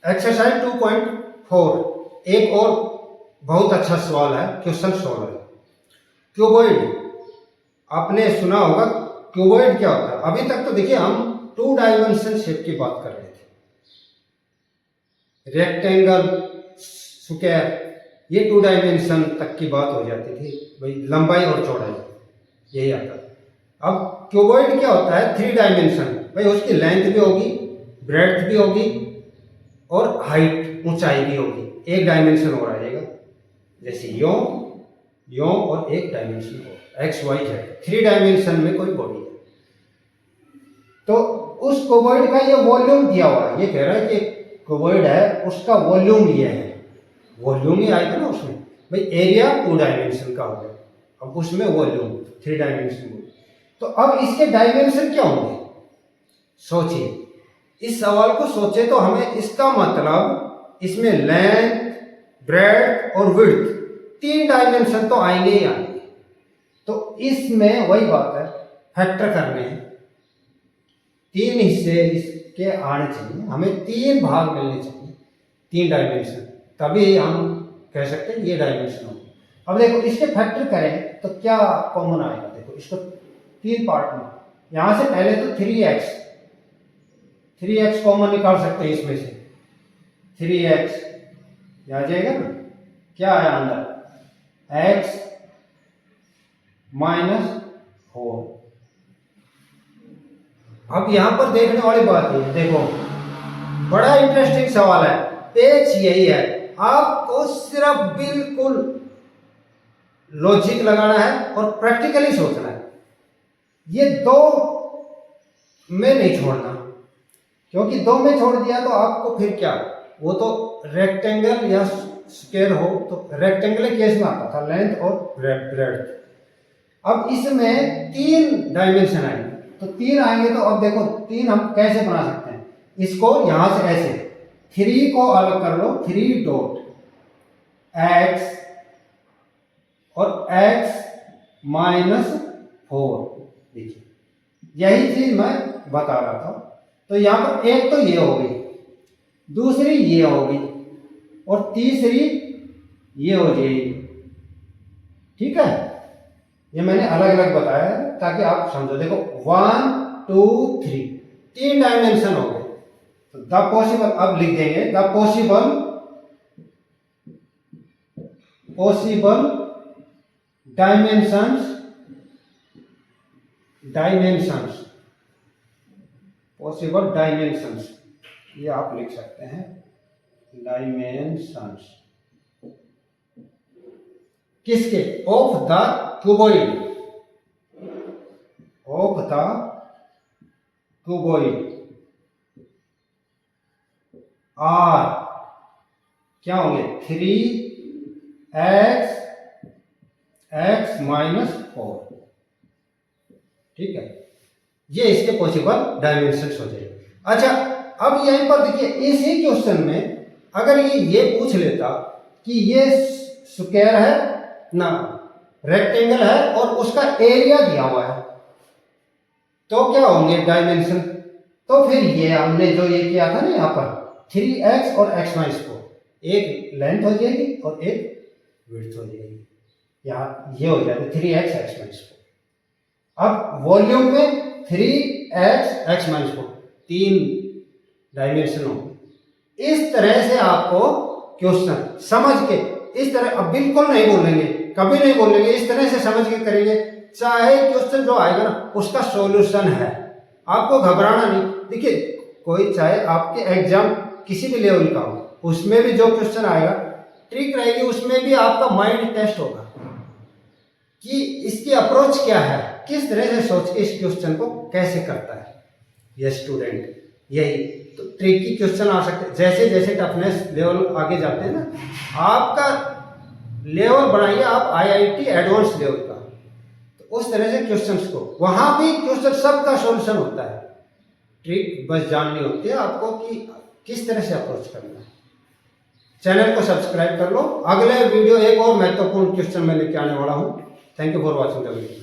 Exercise 2.4 एक और बहुत अच्छा सवाल है, क्वेश्चन सॉल्व है। क्यूबॉइड, आपने सुना होगा क्यूबॉइड क्या होता है। अभी तक तो देखिए हम 2 डायमेंशन शेप की बात कर रहे थे, रेक्टेंगल, स्क्वायर, ये 2 डायमेंशन तक की बात हो जाती थी, भाई लंबाई और चौड़ाई यही आता है। अब क्यूबॉइड क्या होता है, 3 डायमेंशन, भाई उसकी लेंथ भी होगी, ब्रेड्थ भी होगी और हाइट, ऊंचाई भी होगी। एक डायमेंशन और आएगा, जैसे यो यो और एक डायमेंशन हो, एक्स वाई जेड, 3 डायमेंशन में कोई बॉडी है। तो उस क्यूबॉइड का ये वॉल्यूम दिया हुआ है, ये कह रहा है कि क्यूबॉइड है, उसका वॉल्यूम ये है, वॉल्यूम ही आएगा ना उसमें, भाई एरिया 2 डायमेंशन का हो गया, अब उसमें वॉल्यूम 3 डायमेंशन। तो अब इसके डायमेंशन क्या होंगे, सोचिए, इस सवाल को सोचे तो हमें इसका मतलब इसमें लेंथ, ब्रेड्थ और विड्थ 3 डायमेंशन तो आएंगे ही आएंगे। तो इसमें वही बात है, फैक्टर करने हैं, 3 हिस्से इसके आने चाहिए, हमें 3 भाग मिलने चाहिए, 3 डायमेंशन, तभी हम कह सकते हैं ये डायमेंशन हो। अब देखो इसके फैक्टर करें तो क्या कॉमन आएगा, देखो इसको 3 पार्ट में, यहां से पहले तो 3x कॉमन निकाल सकते हैं, इसमें से 3x आ जाएगा ना, क्या आया अंदर, x - 4। अब यहां पर देखने वाली बात है, देखो बड़ा इंटरेस्टिंग सवाल है, पेच यही है, आपको सिर्फ बिल्कुल लॉजिक लगाना है और प्रैक्टिकली सोचना है, ये 2 में नहीं छोड़ना, क्योंकि 2 में छोड़ दिया तो आपको फिर क्या, वो तो रेक्टेंगल या स्क्वायर हो तो रेक्टेंगल केस में आता था, लेंथ और ब्रेड्थ। अब इसमें 3 डायमेंशन आएंगे, तो 3 आएंगे, तो अब देखो 3 हम कैसे बना सकते हैं, इसको यहां से ऐसे 3 को अलग कर लो, 3 डॉट x और x - 4, देखिए यही चीज मैं बता रहा था। तो यहां पर एक तो ये हो गई, दूसरी ये हो गई और तीसरी ये हो जाएगी, ठीक है। ये मैंने अलग अलग बताया है ताकि आप समझो, देखो 1 2 3 डायमेंशन हो गए। तो द पॉसिबल, अब लिख देंगे the possible dimensions possible dimensions, ये आप लिख सकते हैं, डायमेंशंस किसके, ऑफ द क्यूबॉइड, आर क्या होंगे, 3x -4, ठीक है, ये इसके पॉसिबल डायमेंशंस हो जाएंगे। अच्छा, अब यहीं पर देखिए, इसी क्वेश्चन में अगर ये पूछ लेता कि ये स्क्वायर है ना, रेक्टेंगल है और उसका एरिया दिया हुआ है, तो क्या होंगे डायमेंशन, तो फिर ये हमने जो ये किया था ना, यहां पर 3x और x - 4, एक लेंथ हो जाएगी और एक विड्थ हो जाएगी, यहाँ ये हो जाएगा 3x x - 4। अब वॉल्यूम में 3x x - 4, 3 डायमेंशन हो। इस तरह से आपको क्वेश्चन समझ के, इस तरह, अब बिल्कुल नहीं बोलेंगे, कभी नहीं बोलेंगे, इस तरह से समझ के करेंगे, चाहे क्वेश्चन जो आएगा ना उसका सॉल्यूशन है, आपको घबराना नहीं। देखिए कोई चाहे आपके एग्जाम किसी भी लेवल का हो, उसमें भी जो क्वेश्चन आएगा ट्रिक रहेगी, उसमें भी आपका माइंड टेस्ट होगा कि इसकी अप्रोच क्या है, किस तरह से सोच के इस क्वेश्चन को कैसे करता है ये स्टूडेंट। यही तो ट्रिकी क्वेश्चन आ सकते हैं, जैसे जैसे टफनेस लेवल आगे जाते हैं ना, आपका लेवल बनाइए आप IIT एडवांस लेवल का, तो उस तरह से क्वेश्चंस को, वहां भी क्वेश्चन सबका सॉल्यूशन होता है, ट्रिक बस जाननी होती है आपको कि किस तरह से अप्रोच करना है। चैनल को सब्सक्राइब कर लो, अगले वीडियो एक और महत्वपूर्ण क्वेश्चन मैं लेके आने वाला हूं। Thank you for watching the video.